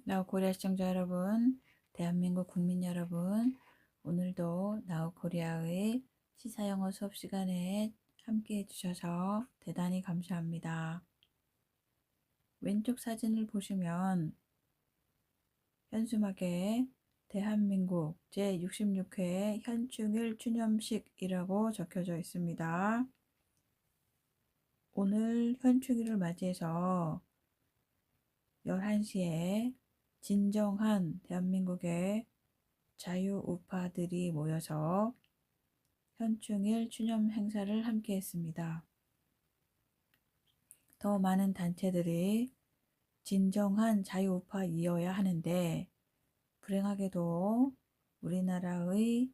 나우코리아 시청자 여러분, 대한민국 국민 여러분, 오늘도 나우코리아의 시사영어 수업 시간에 함께 해주셔서 대단히 감사합니다. 왼쪽 사진을 보시면 현수막에 대한민국 제66회 현충일 추념식이라고 적혀져 있습니다. 오늘 현충일을 맞이해서 11시에 진정한 대한민국의 자유우파들이 모여서 현충일 추념 행사를 함께 했습니다. 더 많은 단체들이 진정한 자유우파이어야 하는데 불행하게도 우리나라의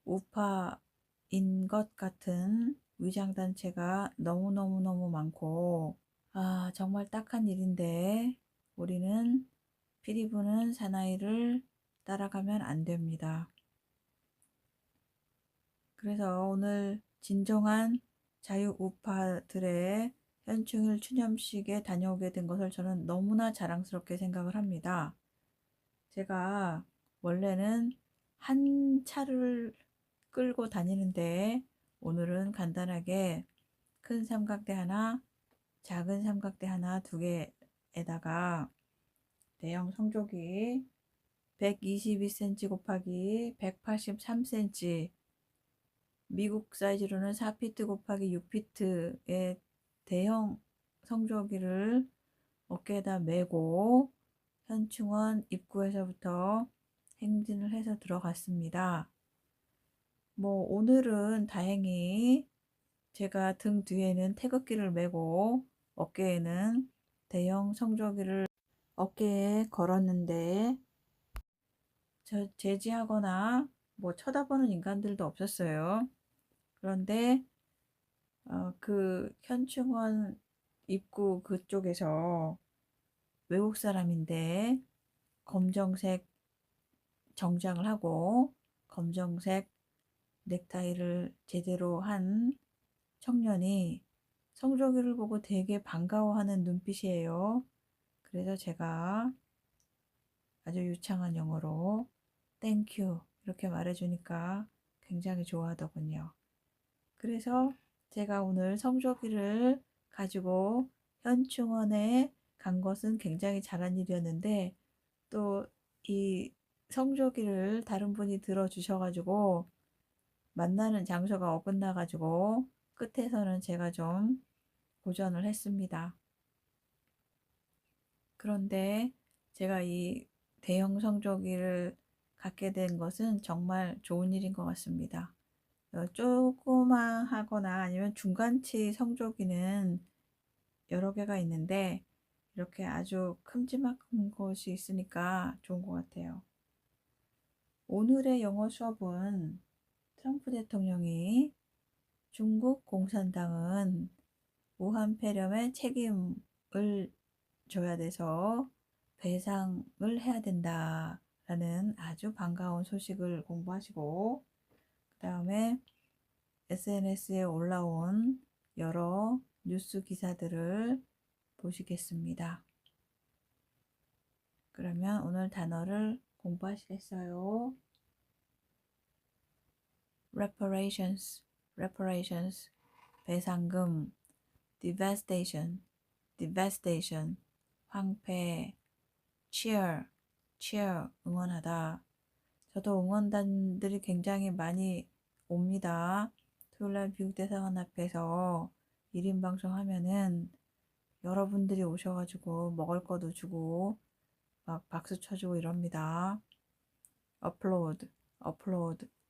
우파인 것 같은 위장단체가 너무너무 많고 정말 딱한 일인데 우리는 피리 부는 사나이를 따라가면 안 됩니다. 그래서 오늘 진정한 자유우파들의 현충일 추념식에 다녀오게 된 것을 저는 너무나 자랑스럽게 생각을 합니다. 제가 원래는 한 차를 끌고 다니는데 오늘은 간단하게 큰 삼각대 하나, 작은 삼각대 하나, 두 개에다가 대형 성조기 122cm 곱하기 183cm, 미국 사이즈로는 4피트 곱하기 6피트의 대형 성조기를 어깨에다 메고 현충원 입구에서부터 행진을 해서 들어갔습니다. 오늘은 다행히 제가 등 뒤에는 태극기를 메고 어깨에는 대형 성조기를 어깨에 걸었는데 제지하거나 쳐다보는 인간들도 없었어요. 그런데 그 현충원 입구 그쪽에서 외국 사람인데 검정색 정장을 하고 검정색 넥타이를 제대로 한 청년이 성조기를 보고 되게 반가워하는 눈빛이에요. 그래서 제가 아주 유창한 영어로 땡큐 이렇게 말해주니까 굉장히 좋아하더군요. 그래서 제가 오늘 성조기를 가지고 현충원에 간 것은 굉장히 잘한 일이었는데 또 이 성조기를 다른 분이 들어주셔가지고 만나는 장소가 어긋나가지고 끝에서는 제가 좀 고전을 했습니다. 그런데 제가 이 대형 성조기를 갖게 된 것은 정말 좋은 일인 것 같습니다. 조그마하거나 아니면 중간치 성조기는 여러 개가 있는데 이렇게 아주 큼지막한 것이 있으니까 좋은 것 같아요. 오늘의 영어 수업은 트럼프 대통령이 중국 공산당은 우한 폐렴의 책임을 져야 돼서 배상을 해야 된다라는 아주 반가운 소식을 공부하시고 그 다음에 SNS에 올라온 여러 뉴스 기사들을 보시겠습니다. 그러면 오늘 단어를 공부하시겠어요? reparations, 배상금, devastation, 황폐, cheer, 응원하다. 저도 응원단들이 굉장히 많이 옵니다. 토요일날 미국대사관 앞에서 1인 방송하면은 여러분들이 오셔가지고 먹을 것도 주고 막 박수 쳐주고 이럽니다. applaud,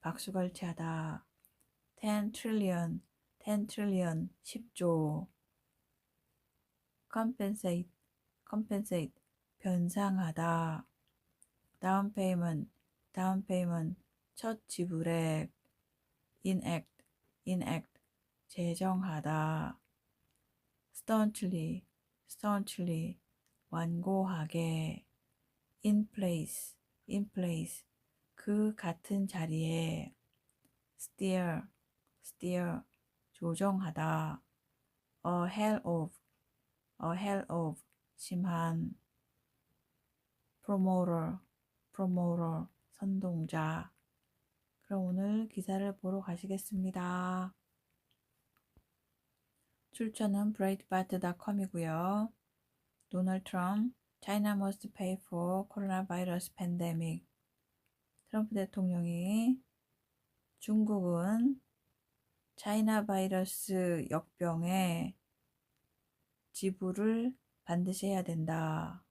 박수갈채하다. 10 trillion, 10조. compensate, 변상하다. down payment, 첫 지불액. enact, 제정하다. staunchly, 완고하게. in place, 그 같은 자리에. steer, 조정하다. a hell of, 심한. promoter, 선동자. 그럼 오늘 기사를 보러 가시겠습니다. 출처는 breitbart.com이고요. 도널드 트럼프, China must pay for coronavirus pandemic. 트럼프 대통령이 중국은 차이나 바이러스 역병에 지불을 반드시 해야 된다.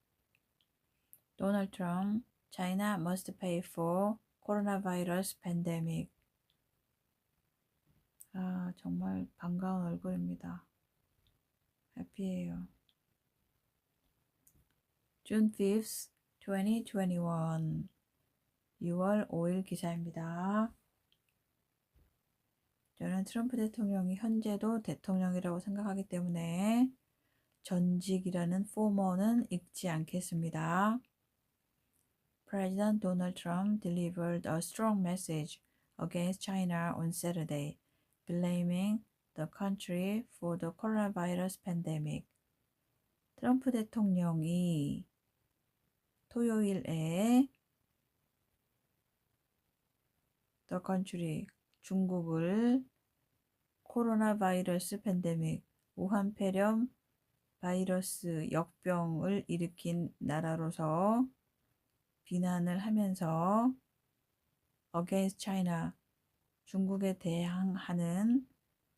도널드 트럼프, China must pay for coronavirus pandemic. 아, 정말 반가운 얼굴입니다. 해피해요. June 5th, 2021 6월 5일 기사입니다. 저는 트럼프 대통령이 현재도 대통령이라고 생각하기 때문에 전직이라는 former는 읽지 않겠습니다. President Donald Trump delivered a strong message against China on Saturday, blaming the country for the coronavirus pandemic. 트럼프 대통령이 토요일에 the country, 중국을 코로나 바이러스 팬데믹, 우한폐렴 바이러스 역병을 일으킨 나라로서 비난을 하면서 against China, 중국에 대항하는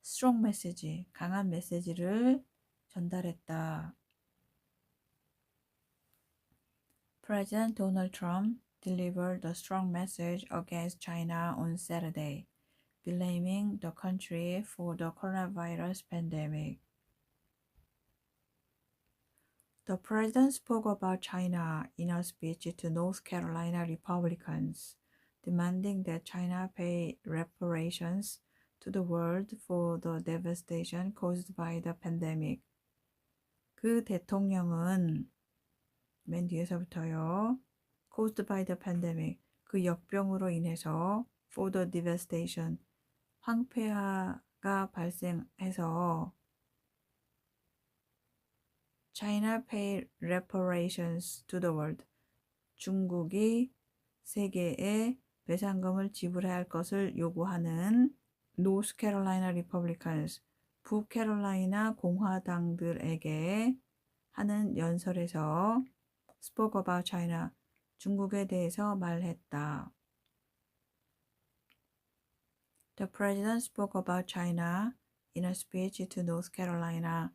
strong message, 강한 메시지를 전달했다. President Donald Trump delivered a strong message against China on Saturday, blaming the country for the coronavirus pandemic. The president spoke about China in a speech to North Carolina Republicans, demanding that China pay reparations to the world for the devastation caused by the pandemic. 그 대통령은 맨 뒤에서부터요. caused by the pandemic, 그 역병으로 인해서 for the devastation, 황폐화가 발생해서 China pay reparations to the world, 중국이 세계에 배상금을 지불해야 할 것을 요구하는 North Carolina Republicans, 북캐롤라이나 공화당들에게 하는 연설에서 spoke about China, 중국에 대해서 말했다. The president spoke about China in a speech to North Carolina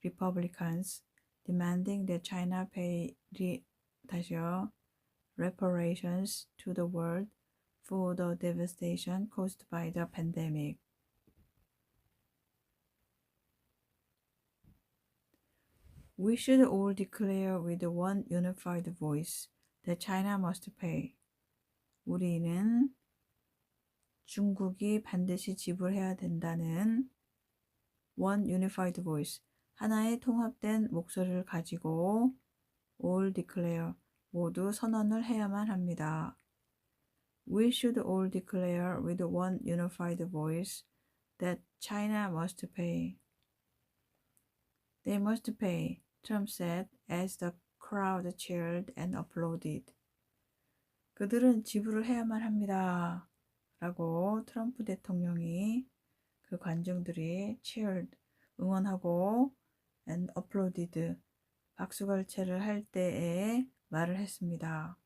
Republicans, demanding that China pay reparations to the world for the devastation caused by the pandemic. We should all declare with one unified voice that China must pay. 우리는 중국이 반드시 지불해야 된다는 one unified voice, 하나의 통합된 목소리를 가지고 all declare, 모두 선언을 해야만 합니다. We should all declare with one unified voice that China must pay. They must pay, Trump said as the crowd cheered and applauded. 그들은 지불을 해야만 합니다. 라고 트럼프 대통령이 그 관중들이 cheered, 응원하고 and applauded, 박수갈채를 할 때에 말을 했습니다.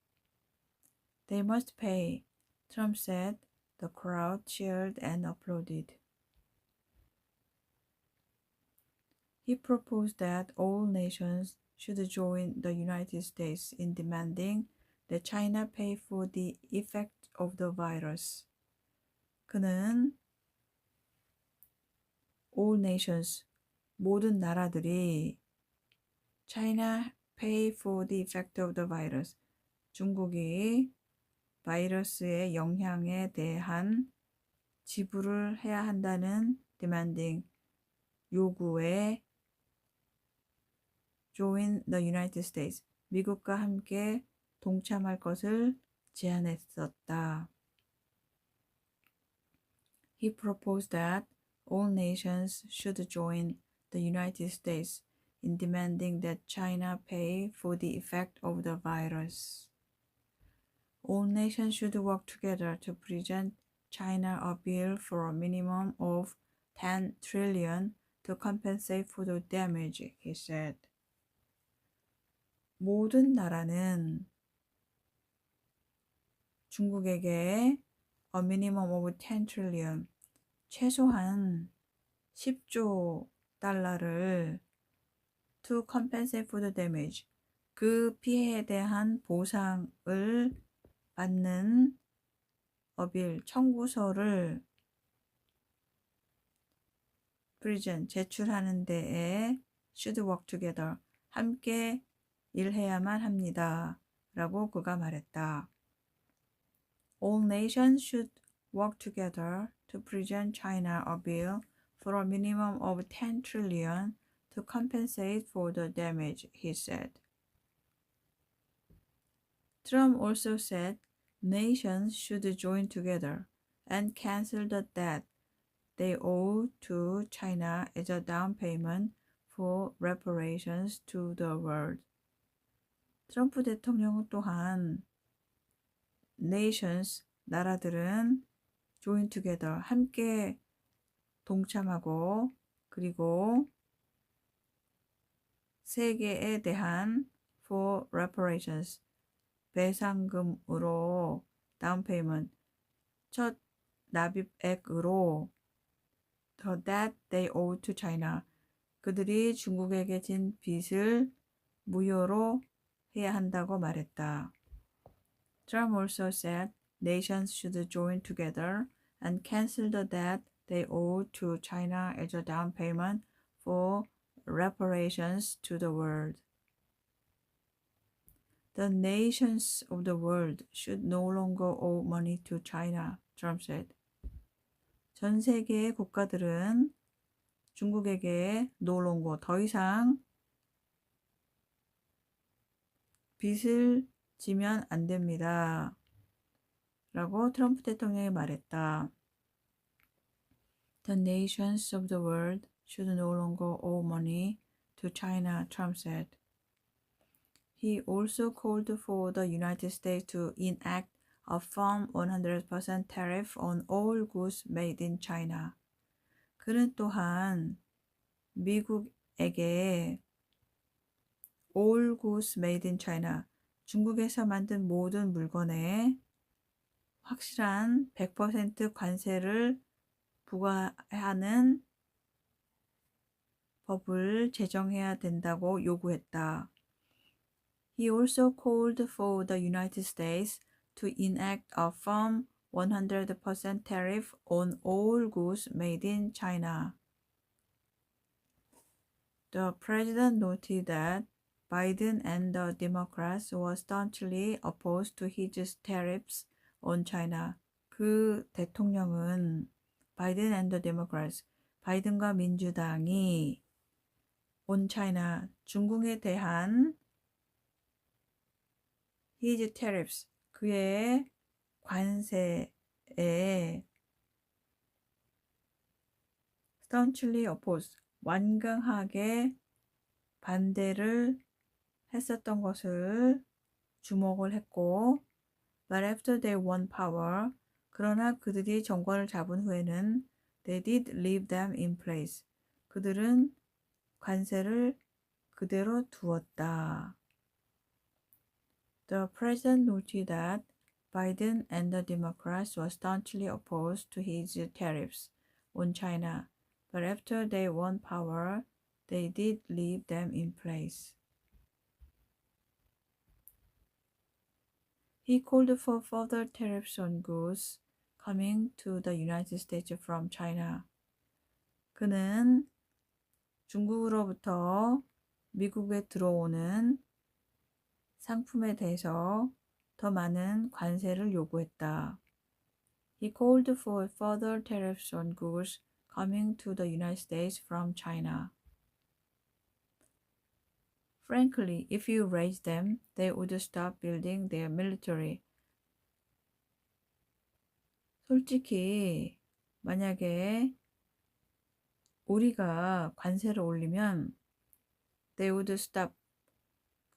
They must pay, Trump said. The crowd cheered and applauded. He proposed that all nations should join the United States in demanding that China pay for the effect of the virus. 그는 all nations, 모든 나라들이 China pay for the effect of the virus, 중국이 바이러스의 영향에 대한 지불을 해야 한다는 demanding, 요구에 join the United States, 미국과 함께 동참할 것을 제안했었다. He proposed that all nations should join the United States in demanding that China pay for the effect of the virus. All nations should work together to present China a bill for a minimum of 10 trillion to compensate for the damage, he said. 모든 나라는 중국에게 a minimum of 10 trillion, 최소한 10조 달러를 to compensate for the damage, 그 피해에 대한 보상을 받는 어빌, 청구서를 present, 제출하는 데에 should work together, 함께 일해야만 합니다. 라고 그가 말했다. All nations should work together to present China a bill for a minimum of 10 trillion to compensate for the damage, he said. Trump also said nations should join together and cancel the debt they owe to China as a down payment for reparations to the world. 트럼프 대통령은 또한 nations, 나라들은 join together, 함께 동참하고 그리고 세계에 대한 for reparations, 배상금으로 down payment, 첫 납입액으로 the debt they owe to China, 그들이 중국에게 진 빚을 무효로 해야 한다고 말했다. Trump also said nations should join together and cancel the debt they owe to China as a down payment for reparations to the world. The nations of the world should no longer owe money to China, Trump said. 전 세계의 국가들은 중국에게 no longer, 더 이상 빚을 지면 안 됩니다. 라고 트럼프 대통령이 말했다. The nations of the world should no longer owe money to China, Trump said. He also called for the United States to enact a firm 100% tariff on all goods made in China. 그는 또한 미국에게 all goods made in China, 중국에서 만든 모든 물건에 확실한 100% 관세를 부과하는 법을 제정해야 된다고 요구했다. He also called for the United States to enact a firm 100% tariff on all goods made in China. The president noted that Biden and the Democrats were staunchly opposed to his tariffs on China. 그 대통령은 바이든 and the Democrats, 바이든과 민주당이 on China, 중국에 대한 his tariffs, 그의 관세에 staunchly opposed, 완강하게 반대를 했었던 것을 주목을 했고, but after they won power, 그러나 그들이 정권을 잡은 후에는 they did leave them in place. 그들은 관세를 그대로 두었다. The president noted that Biden and the Democrats were staunchly opposed to his tariffs on China, but after they won power, they did leave them in place. He called for further tariffs on goods coming to the United States from China. 그는 중국으로부터 미국에 들어오는 상품에 대해서 더 많은 관세를 요구했다. He called for further tariffs on goods coming to the United States from China. Frankly, if you raise them, they would stop building their military. 솔직히 만약에 우리가 관세를 올리면 they would stop.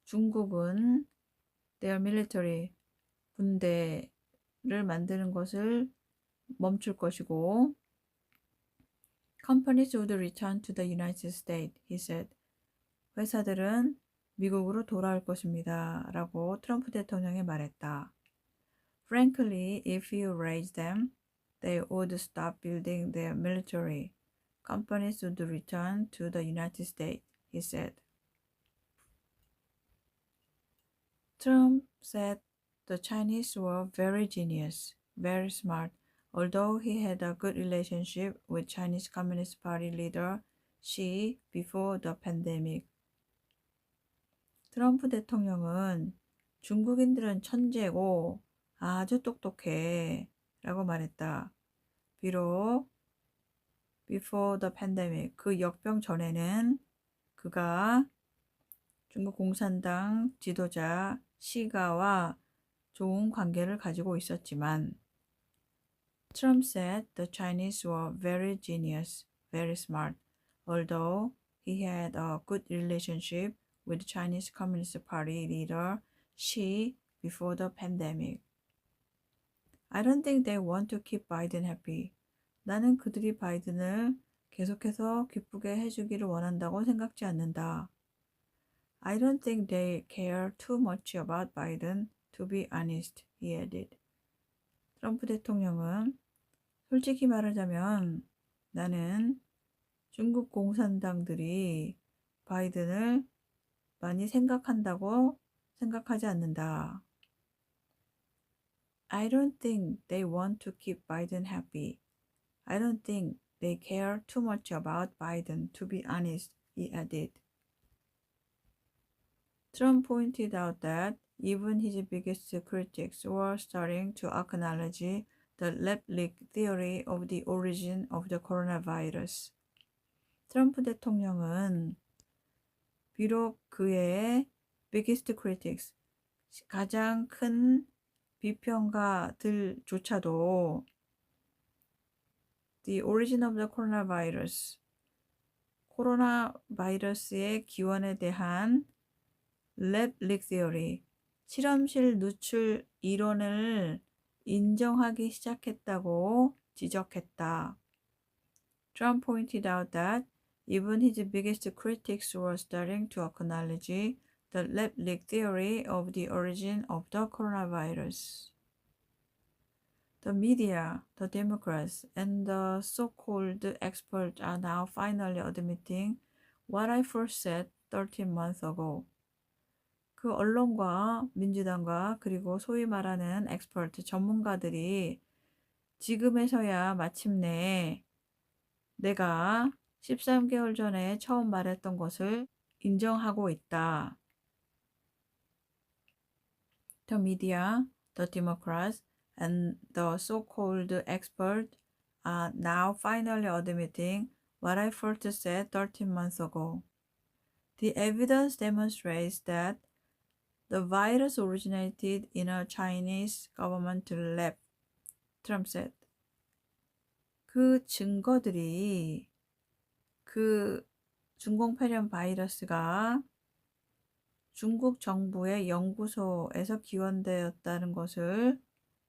중국은 their military, 군대를 만드는 것을 멈출 것이고 companies would return to the United States, he said. 회사들은 미국으로 돌아올 것입니다. 라고 트럼프 대통령이 말했다. Frankly, if you raise them, they would stop building their military. Companies would return to the United States, he said. Trump said the Chinese were very genius, very smart, although he had a good relationship with Chinese Communist Party leader Xi before the pandemic. 트럼프 대통령은 중국인들은 천재고 아주 똑똑해 라고 말했다. 비록 before the pandemic, 그 역병 전에는 그가 중국 공산당 지도자 시가와 좋은 관계를 가지고 있었지만 Trump said the Chinese were very genius, very smart, although he had a good relationship with Chinese Communist Party leader Xi before the pandemic. I don't think they want to keep Biden happy. 나는 그들이 바이든을 계속해서 기쁘게 해주기를 원한다고 생각지 않는다. I don't think they care too much about Biden, to be honest, he added. 트럼프 대통령은 솔직히 말하자면 나는 중국 공산당들이 바이든을 많이 생각한다고 생각하지 않는다. I don't think they want to keep Biden happy. I don't think they care too much about Biden, to be honest, he added. Trump pointed out that even his biggest critics were starting to acknowledge the lab leak theory of the origin of the coronavirus. 트럼프 대통령은 비록 그의 biggest critics, 가장 큰 비평가들조차도 the origin of the coronavirus, 코로나 바이러스의 기원에 대한 lab leak theory, 실험실 누출 이론을 인정하기 시작했다고 지적했다. Trump pointed out that even his biggest critics were starting to acknowledge the lab leak theory of the origin of the coronavirus. The media, the Democrats, and the so-called experts are now finally admitting what I first said 13 months ago. 그 언론과 민주당과 그리고 소위 말하는 엑스퍼트, 전문가들이 지금에서야 마침내 내가 13개월 전에 처음 말했던 것을 인정하고 있다. The media, the Democrats, and the so-called experts are now finally admitting what I first said 13 months ago. The evidence demonstrates that the virus originated in a Chinese government lab, Trump said. 그 증거들이 그 중공폐렴 바이러스가 중국 정부의 연구소에서 기원되었다는 것을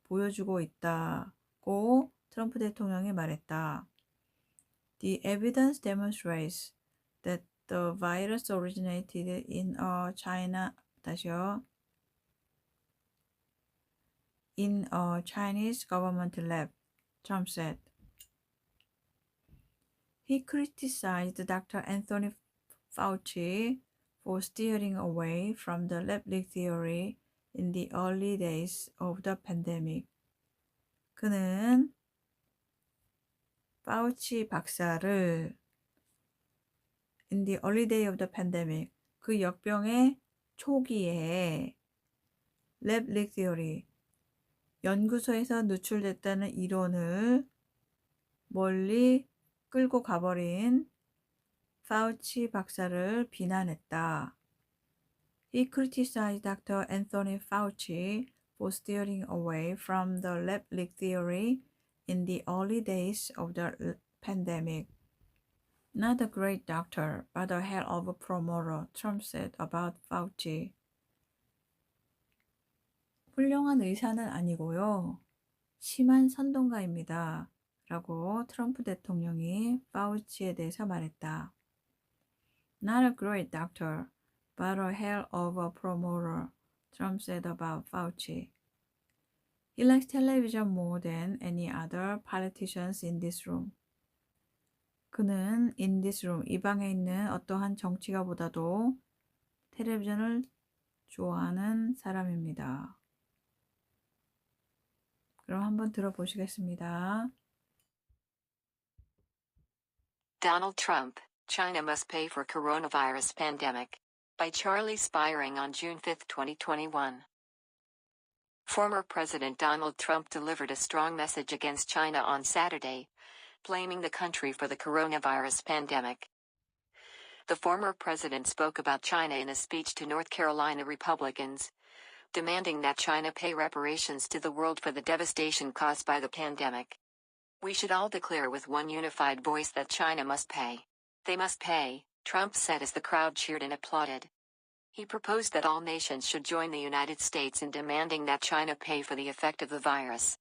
보여주고 있다고 트럼프 대통령이 말했다. The evidence demonstrates that the virus originated in a in a Chinese government lab, Trump said. He criticized Dr. Anthony Fauci for steering away from the lab leak theory in the early days of the pandemic. 그는 파우치 박사를 in the early day of the pandemic, 그 역병의 초기에 lab leak theory, 연구소에서 누출됐다는 이론을 멀리 끌고 가버린 파우치 박사를 비난했다. He criticized Dr. Anthony Fauci for steering away from the lab leak theory in the early days of the pandemic. Not a great doctor, but a hell of a promoter, Trump said about Fauci. 훌륭한 의사는 아니고요. 심한 선동가입니다. 라고 트럼프 대통령이 파우치에 대해서 말했다. Not a great doctor, but a hell of a promoter, Trump said about Fauci. He likes television more than any other politicians in this room. 그는 in this room, 이 방에 있는 어떠한 정치가보다도 텔레비전을 좋아하는 사람입니다. 그럼 한번 들어보시겠습니다. Donald Trump, China must pay for coronavirus pandemic. By Charlie Spiring on June 5, 2021. Former President Donald Trump delivered a strong message against China on Saturday, blaming the country for the coronavirus pandemic. The former president spoke about China in a speech to North Carolina Republicans, demanding that China pay reparations to the world for the devastation caused by the pandemic. We should all declare with one unified voice that China must pay. They must pay, Trump said as the crowd cheered and applauded. He proposed that all nations should join the United States in demanding that China pay for the effect of the virus.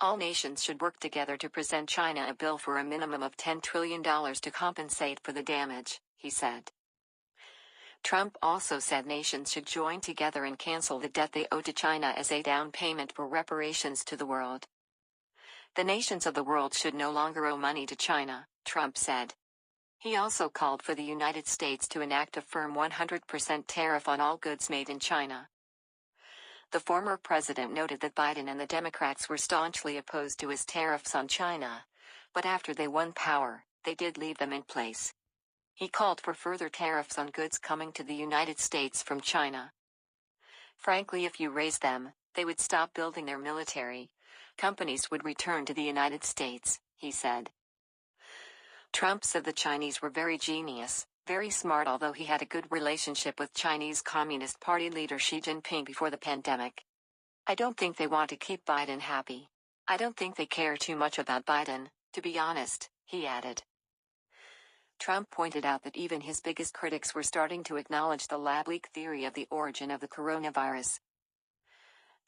All nations should work together to present China a bill for a minimum of $10 trillion to compensate for the damage, he said. Trump also said nations should join together and cancel the debt they owe to China as a down payment for reparations to the world. The nations of the world should no longer owe money to China, Trump said. He also called for the United States to enact a firm 100% tariff on all goods made in China. The former president noted that Biden and the Democrats were staunchly opposed to his tariffs on China, but after they won power, they did leave them in place. He called for further tariffs on goods coming to the United States from China. Frankly, if you raise them, they would stop building their military. Companies would return to the United States, he said. Trump said the Chinese were very genius, very smart, although he had a good relationship with Chinese Communist Party leader Xi Jinping before the pandemic. I don't think they want to keep Biden happy. I don't think they care too much about Biden, to be honest, he added. Trump pointed out that even his biggest critics were starting to acknowledge the lab leak theory of the origin of the coronavirus.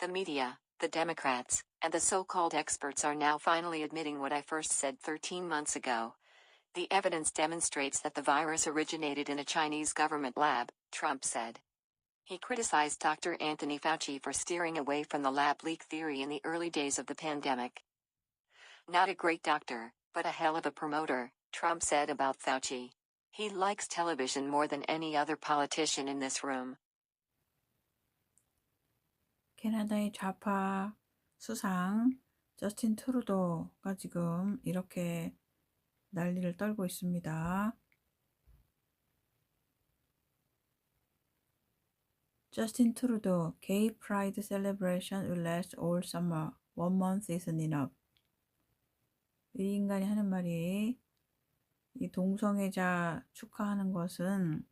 The media, the Democrats, and the so-called experts are now finally admitting what I first said 13 months ago. The evidence demonstrates that the virus originated in a Chinese government lab, Trump said. He criticized Dr. Anthony Fauci for steering away from the lab leak theory in the early days of the pandemic. Not a great doctor, but a hell of a promoter, Trump said about Fauci. He likes television more than any other politician in this room. 캐나다의 좌파 수상 저스틴 트루도가 지금 이렇게 난리를 떨고 있습니다. Justin Trudeau, gay pride celebration will last all summer. 1 month isn't enough. 이 인간이 하는 말이 이 동성애자 축하하는 것은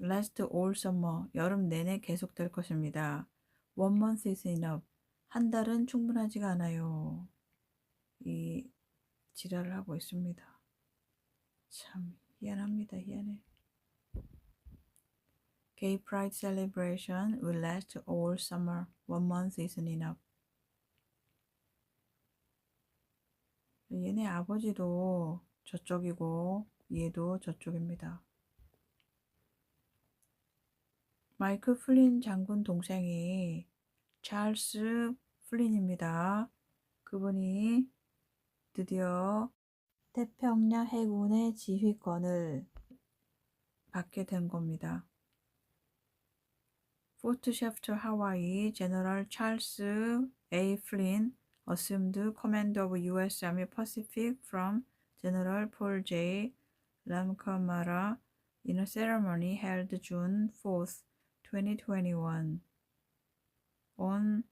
last all summer, 여름 내내 계속될 것입니다. 1 month isn't enough. 한 달은 충분하지가 않아요. 이 지랄을 하고 있습니다. 참 희한합니다. 희한해. Gay pride celebration will last all summer. 1 month isn't enough. 얘네 아버지도 저쪽이고 얘도 저쪽입니다. 마이클 플린 장군 동생이 찰스 플린입니다. 그분이 드디어 태평양 해군의 지휘권을 받게 된 겁니다. 포트 셰프터 하와이 제너럴 찰스 A. Flynn assumed command of U.S. Army Pacific from General Paul J. Lamcamara in a ceremony held June 4th, 2021 on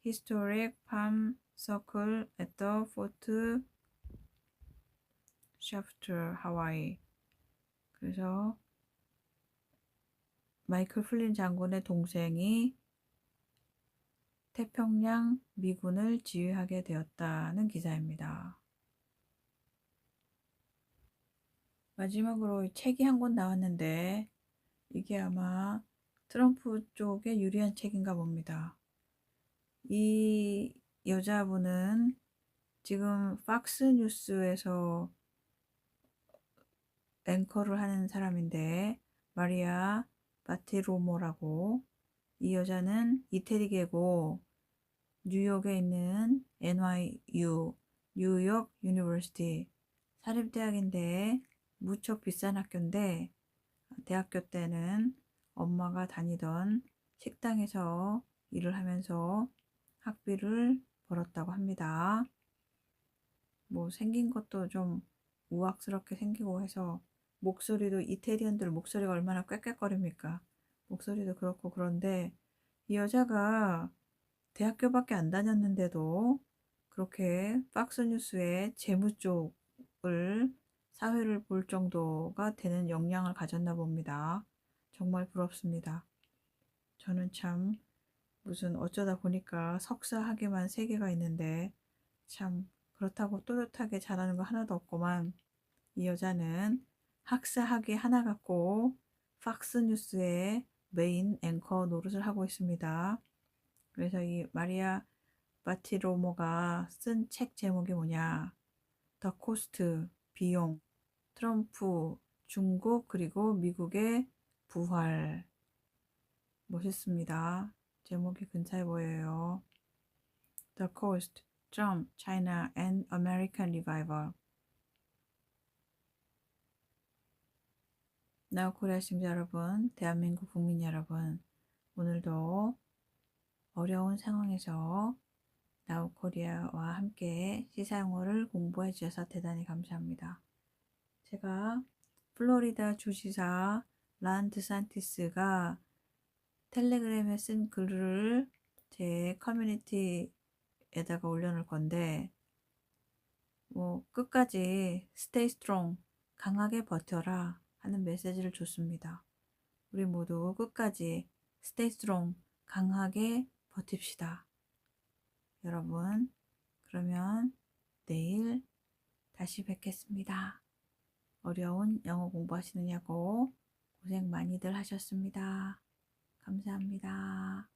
historic Palm Circle at the Fort 셰프터 하와이. 그래서 마이클 플린 장군의 동생이 태평양 미군을 지휘하게 되었다는 기사입니다. 마지막으로 책이 한 권 나왔는데 이게 아마 트럼프 쪽에 유리한 책인가 봅니다. 이 여자분은 지금 팍스 뉴스에서 앵커를 하는 사람인데 마리아 바티로모라고, 이 여자는 이태리계고 뉴욕에 있는 NYU 뉴욕 유니버시티 사립대학인데 무척 비싼 학교인데, 대학교 때는 엄마가 다니던 식당에서 일을 하면서 학비를 벌었다고 합니다. 뭐 생긴 것도 좀 우악스럽게 생기고 해서, 목소리도 이태리언들 목소리가 얼마나 꽥꽥거립니까? 목소리도 그렇고. 그런데 이 여자가 대학교밖에 안 다녔는데도 그렇게 팍스뉴스의 재무 쪽을, 사회를 볼 정도가 되는 역량을 가졌나 봅니다. 정말 부럽습니다. 저는 참 무슨 어쩌다 보니까 석사학위만 3개가 있는데 참 그렇다고 또렷하게 잘하는 거 하나도 없구만. 이 여자는 학사학위 하나 갖고 팍스뉴스의 메인 앵커 노릇을 하고 있습니다. 그래서 이 마리아 바티로모가 쓴 책 제목이 뭐냐? 더 코스트, 비용, 트럼프, 중국 그리고 미국의 부활. 멋있습니다. 제목이 근사해 보여요. The Cost, Trump, China and American Revival. 나우코리아 시청자 여러분, 대한민국 국민 여러분, 오늘도 어려운 상황에서 나우코리아와 함께 시사용어를 공부해 주셔서 대단히 감사합니다. 제가 플로리다 주지사 란 드산티스가 텔레그램에 쓴 글을 제 커뮤니티에다가 올려놓을 건데, 뭐 끝까지 stay strong, 강하게 버텨라 하는 메시지를 줬습니다. 우리 모두 끝까지 stay strong, 강하게 버팁시다. 여러분, 그러면 내일 다시 뵙겠습니다. 어려운 영어 공부하시느냐고 고생 많이들 하셨습니다. 감사합니다.